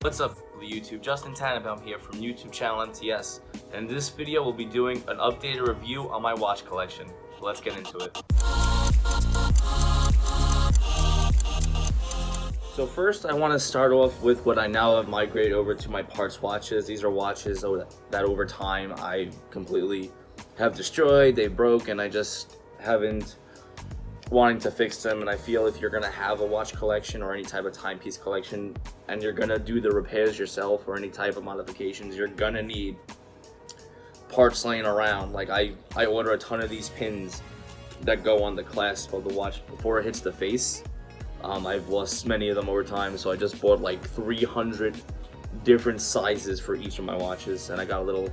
What's up YouTube, Justin Tannenbaum here from YouTube channel MTS, and in this video we'll be doing an updated review on my watch collection. So let's get into it. So first I want to start off with what I now have migrated over to my parts watches. These are watches that over time I completely have destroyed, they broke, and I just haven't wanting to fix them. And I feel if you're gonna have a watch collection or any type of timepiece collection and you're gonna do the repairs yourself or any type of modifications, you're gonna need parts laying around. Like I order a ton of these pins that go on the clasp of the watch before it hits the face. I've lost many of them over time, so I just bought like 300 different sizes for each of my watches, and I got a little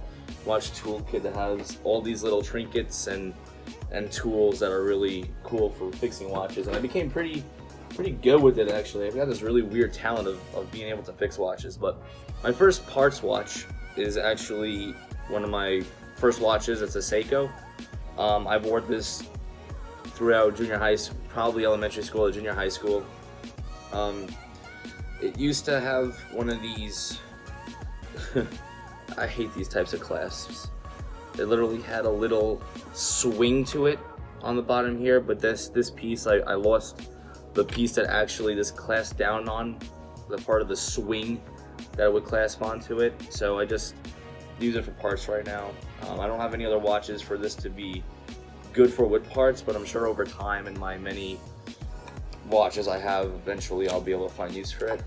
watch toolkit that has all these little trinkets and tools that are really cool for fixing watches, and I became pretty good with it actually. I've got this really weird talent of being able to fix watches. But my first parts watch is actually one of my first watches. It's a Seiko. I've worn this throughout junior high, probably elementary school or junior high school. It used to have one of these I hate these types of clasps. It literally had a little swing to it on the bottom here, but this piece, I lost the piece that actually this clasped down on, the part of the swing that would clasp onto it. So I just use it for parts right now. I don't have any other watches for this to be good for with parts, but I'm sure over time in my many watches I have, eventually I'll be able to find use for it.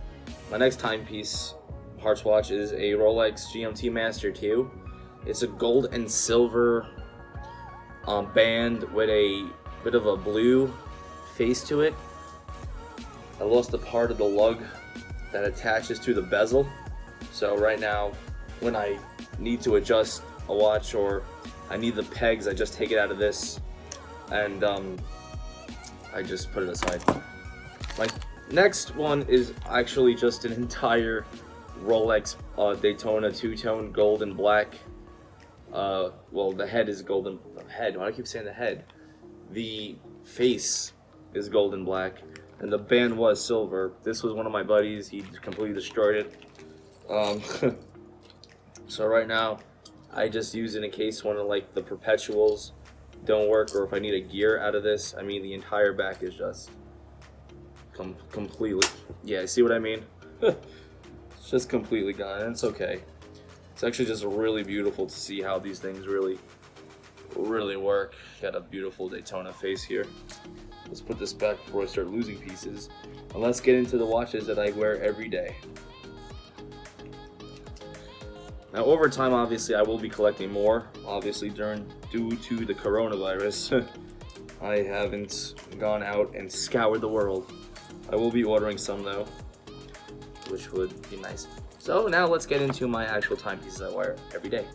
My next timepiece parts watch is a Rolex GMT Master 2. It's a gold and silver band with a bit of a blue face to it. I lost the part of the lug that attaches to the bezel, so right now when I need to adjust a watch or I need the pegs, I just take it out of this and I just put it aside. My next one is actually just an entire Rolex Daytona two-tone gold and black. Well, the head is golden. Head. Why do I keep saying the head? The face is gold and black, and the band was silver. This was one of my buddies. He completely destroyed it. So right now, I just use it in case one of like the perpetuals don't work, or if I need a gear out of this. I mean, the entire back is just completely. Yeah, see what I mean? It's just completely gone, and it's okay. It's actually just really beautiful to see how these things really work. Got a beautiful Daytona face here. Let's put this back before I start losing pieces. And let's get into the watches that I wear every day. Now over time, obviously, I will be collecting more. Obviously, due to the coronavirus, I haven't gone out and scoured the world. I will be ordering some though, which would be nice. So now let's get into my actual timepieces I wear every day.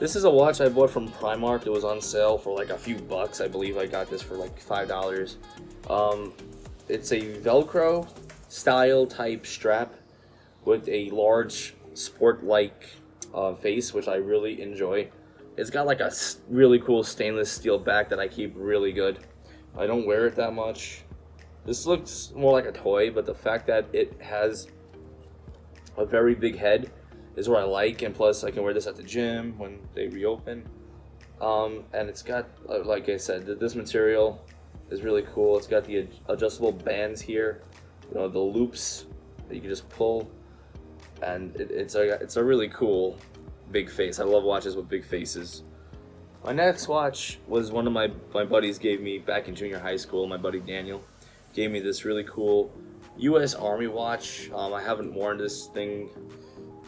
This is a watch I bought from Primark. It was on sale for like a few bucks. I believe I got this for like $5. It's a Velcro style type strap with a large sport-like face, which I really enjoy. It's got like a really cool stainless steel back that I keep really good. I don't wear it that much. This looks more like a toy, but the fact that it has a very big head is what I like, and plus I can wear this at the gym when they reopen. And it's got, like I said, this material is really cool. It's got the adjustable bands here, you know, the loops that you can just pull, and it's a really cool big face. I love watches with big faces. My next watch was one of my buddies gave me back in junior high school. My buddy Daniel gave me this really cool U.S. Army watch. I haven't worn this thing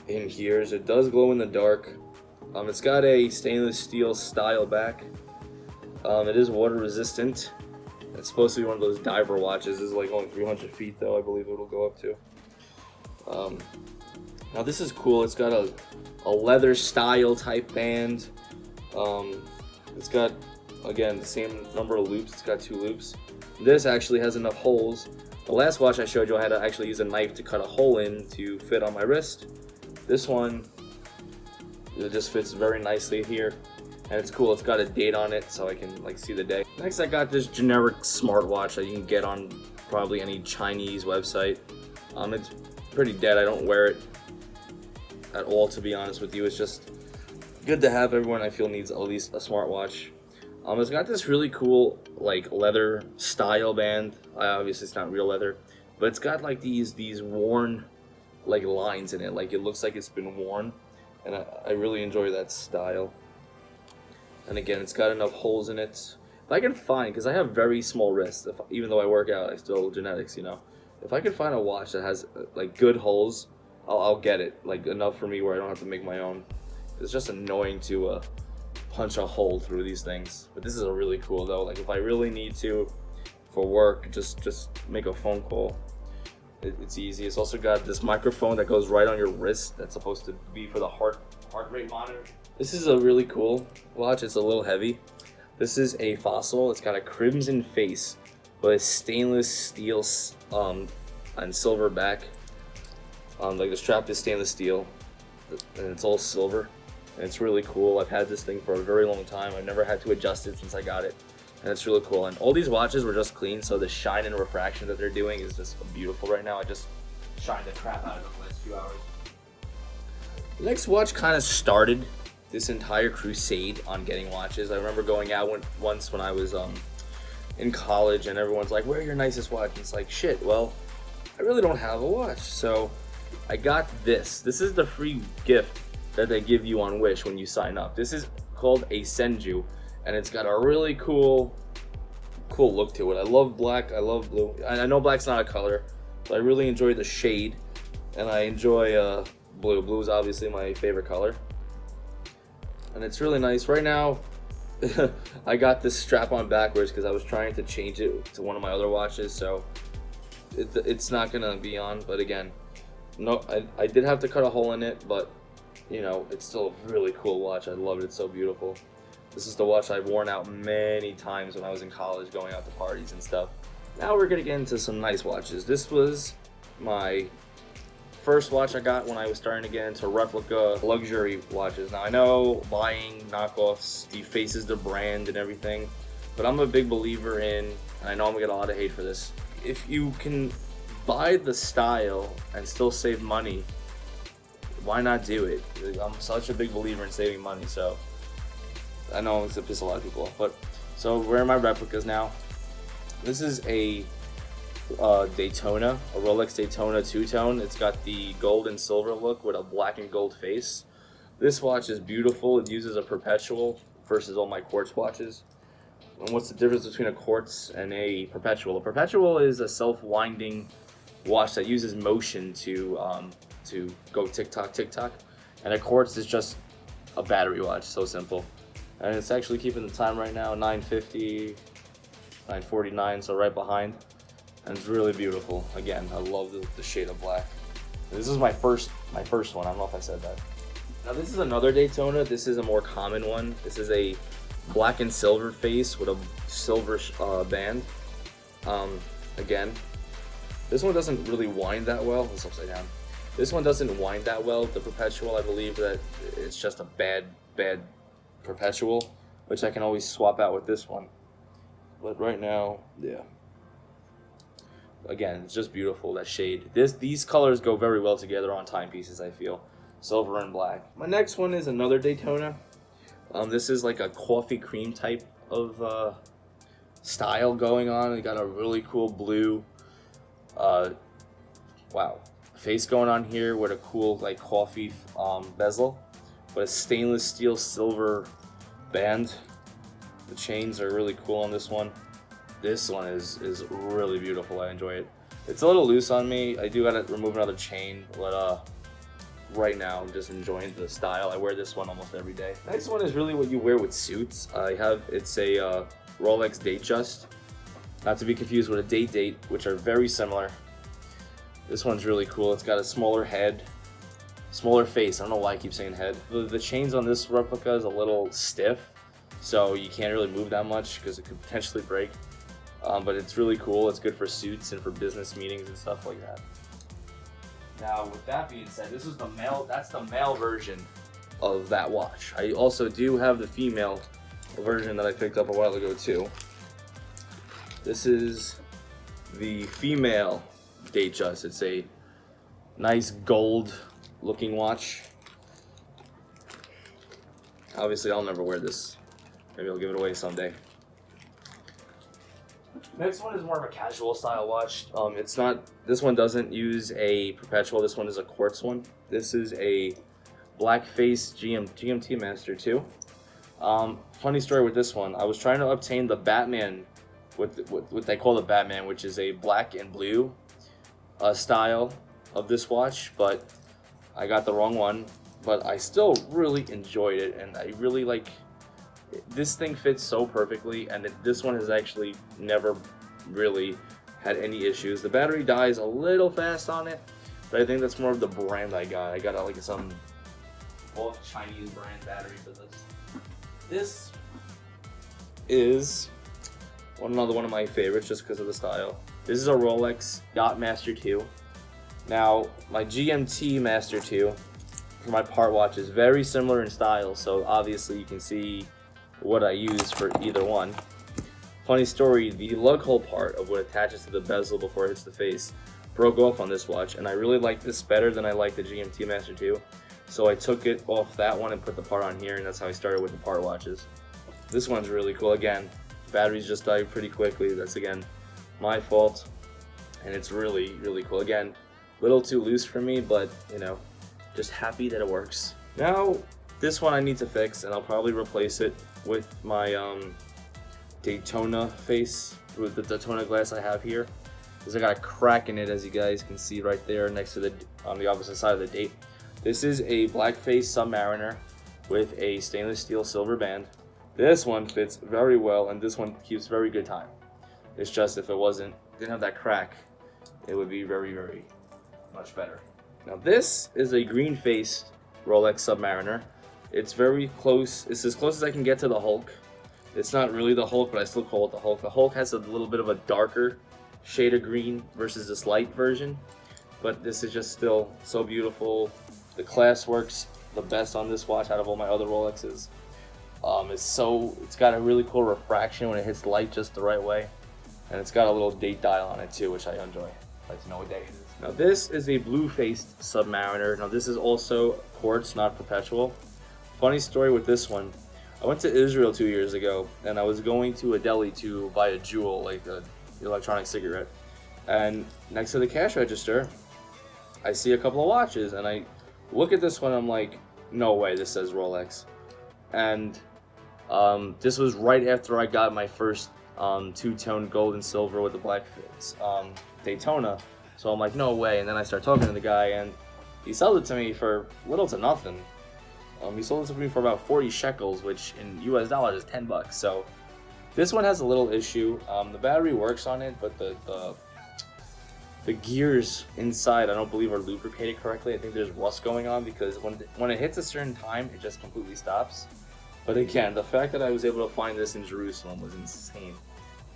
in years. It does glow in the dark. It's got a stainless steel style back. It is water resistant. It's supposed to be one of those diver watches. This is like only 300 feet though, I believe it'll go up to. Now this is cool. It's got a leather style type band. It's got, again, the same number of loops. It's got 2 loops. This actually has enough holes. The last watch I showed you, I had to actually use a knife to cut a hole in to fit on my wrist. This one, it just fits very nicely here, and it's cool. It's got a date on it, so I can like see the day. Next, I got this generic smartwatch that you can get on probably any Chinese website. It's pretty dead. I don't wear it at all, to be honest with you. It's just good to have. Everyone I feel needs at least a smartwatch. It's got this really cool like leather style band. Obviously it's not real leather, but it's got like these worn like lines in it. Like it looks like it's been worn, and I really enjoy that style. And again, it's got enough holes in it. If I can find, because I have very small wrists, even though I work out, I still genetics, you know. If I can find a watch that has like good holes, I'll get it. Like enough for me where I don't have to make my own. It's just annoying to punch a hole through these things. But this is a really cool though. Like if I really need to for work, just make a phone call. It's easy. It's also got this microphone that goes right on your wrist. That's supposed to be for the heart rate monitor. This is a really cool watch. It's a little heavy. This is a Fossil. It's got a crimson face with stainless steel and silver back. Like the strap is stainless steel, and it's all silver. And it's really cool. I've had this thing for a very long time. I've never had to adjust it since I got it. And it's really cool. And all these watches were just clean, so the shine and refraction that they're doing is just beautiful right now. I just shined the crap out of them the last few hours. The next watch kind of started this entire crusade on getting watches. I remember going out once when I was in college, and everyone's like, "Where's your nicest watch?" And it's like, shit, well, I really don't have a watch. So I got this. This is the free gift that they give you on Wish when you sign up. This is called a Senju, and it's got a really cool look to it. I love black, I love blue. I know black's not a color, but I really enjoy the shade, and I enjoy blue. Blue is obviously my favorite color, and it's really nice. Right now, I got this strap on backwards because I was trying to change it to one of my other watches, so it's not gonna be on. But again, no, I did have to cut a hole in it, but you know, it's still a really cool watch. I love it. It's so beautiful. This is the watch I've worn out many times when I was in college, going out to parties and stuff. Now we're gonna get into some nice watches. This was my first watch I got when I was starting to get into replica luxury watches. Now I know buying knockoffs defaces the brand and everything, but I'm a big believer in, and I know I'm gonna get a lot of hate for this, if you can buy the style and still save money, why not do it? I'm such a big believer in saving money, so I know it's gonna piss a lot of people off. But so where are my replicas now? This is a Daytona, a Rolex Daytona two-tone. It's got the gold and silver look with a black and gold face. This watch is beautiful. It uses a perpetual versus all my quartz watches. And what's the difference between a quartz and a perpetual? A perpetual is a self-winding watch that uses motion to go tick-tock, tick-tock. And a quartz is just a battery watch, so simple. And it's actually keeping the time right now, 9:50, 9:49, so right behind. And it's really beautiful. Again, I love the shade of black. This is my first one. I don't know if I said that. Now this is another Daytona. This is a more common one. This is a black and silver face with a silver band. Again, this one doesn't really wind that well. It's upside down. This one doesn't wind that well. The perpetual, I believe that it's just a bad perpetual, which I can always swap out with this one. But right now, yeah. Again, it's just beautiful, that shade. These colors go very well together on timepieces, I feel. Silver and black. My next one is another Daytona. This is like a coffee cream type of style going on. It got a really cool blue, face going on here with a cool like coffee bezel, with a stainless steel silver band. The chains are really cool on this one. This one is really beautiful. I enjoy it. It's a little loose on me. I do gotta remove another chain, but right now I'm just enjoying the style. I wear this one almost every day. Next one is really what you wear with suits. It's a Rolex Datejust, not to be confused with a Date, which are very similar. This one's really cool. It's got a smaller head, smaller face. I don't know why I keep saying head. The chains on this replica is a little stiff, so you can't really move that much because it could potentially break. But it's really cool. It's good for suits and for business meetings and stuff like that. Now, with that being said, this is that's the male version of that watch. I also do have the female version that I picked up a while ago too. This is the female Datejust. It's a Nice gold looking watch. Obviously, I'll never wear this. Maybe I'll give it away someday. Next one is more of a casual style watch. It's not. This one doesn't use a perpetual. This one is a quartz one. This is a Blackface GMT Master 2. Funny story with this one. I was trying to obtain the Batman, what they call the Batman, which is a black and blue style of this watch, but I got the wrong one. But I still really enjoyed it, and I really like. This thing fits so perfectly, and this one has actually never really had any issues. The battery dies a little fast on it, but I think that's more of the brand I got. I got like some old Chinese brand battery for this. This is another one of my favorites just because of the style. This is a Rolex Yachtmaster 2. Now, my GMT Master 2 for my part watch is very similar in style, so obviously you can see what I use for either one. Funny story, the lug hole part of what attaches to the bezel before it hits the face broke off on this watch, and I really like this better than I like the GMT Master 2. So I took it off that one and put the part on here, and that's how I started with the part watches. This one's really cool. Again, batteries just die pretty quickly. That's again my fault, and it's really, really cool. Again, a little too loose for me, but you know, just happy that it works. Now, this one I need to fix, and I'll probably replace it with my Daytona face, with the Daytona glass I have here, because I got a crack in it, as you guys can see right there next to the, on the opposite side of the date. This is a Blackface Submariner with a stainless steel silver band. This one fits very well, and this one keeps very good time. It's just if it didn't have that crack, it would be very, very much better. Now this is a green-faced Rolex Submariner. It's very close. It's as close as I can get to the Hulk. It's not really the Hulk, but I still call it the Hulk. The Hulk has a little bit of a darker shade of green versus this light version, but this is just still so beautiful. The class works the best on this watch out of all my other Rolexes. It's got a really cool refraction when it hits light just the right way, and it's got a little date dial on it too, which I enjoy. I like to know what day it is. Now this is a blue-faced Submariner. Now this is also quartz, not perpetual. Funny story with this one. I went to Israel 2 years ago, and I was going to a deli to buy a Juul, like an electronic cigarette. And next to the cash register, I see a couple of watches, and I look at this one. I'm like, no way, this says Rolex. And this was right after I got my first two-tone gold and silver with the black Daytona. So I'm like, no way. And then I start talking to the guy, and he sold it to me for little to nothing. He sold it to me for about 40 shekels, which in US dollars is 10 bucks. So this one has a little issue. The battery works on it, but the gears inside I don't believe are lubricated correctly. I think there's rust going on because when it hits a certain time, it just completely stops. But again, the fact that I was able to find this in Jerusalem was insane.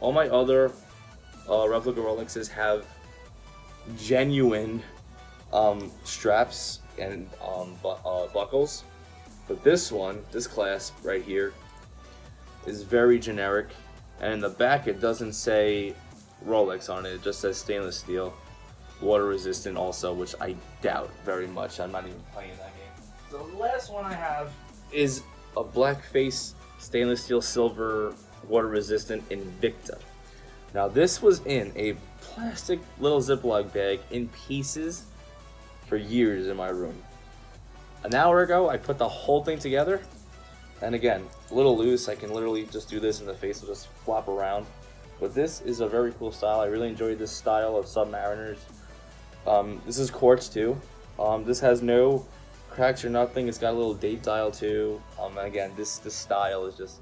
All my other replica Rolexes have genuine straps and buckles. But this one, this clasp right here, is very generic. And in the back, it doesn't say Rolex on it. It just says stainless steel, water resistant also, which I doubt very much. I'm not even playing that game. So the last one I have is a Blackface stainless steel silver water resistant Invicta. Now this was in a plastic little Ziploc bag in pieces for years in my room. An hour ago, I put the whole thing together, and again, a little loose. I can literally just do this and the face will just flop around. But this is a very cool style. I really enjoyed this style of Submariners. This is quartz too. This has no cracks or nothing. It's got a little date dial too. Again, this style is just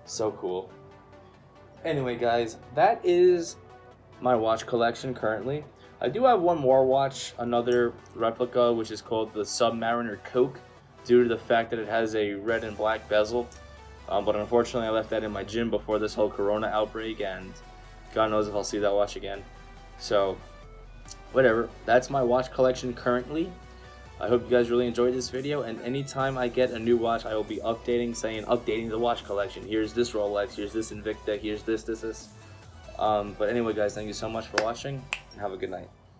so cool. Anyway, guys, that is my watch collection currently. I do have one more watch, another replica, which is called the Submariner Coke, due to the fact that it has a red and black bezel. But unfortunately, I left that in my gym before this whole corona outbreak, and God knows if I'll see that watch again. So, whatever. That's my watch collection currently. I hope you guys really enjoyed this video, and anytime I get a new watch, I will be updating the watch collection. Here's this Rolex, here's this Invicta, here's this. But anyway, guys, thank you so much for watching, and have a good night.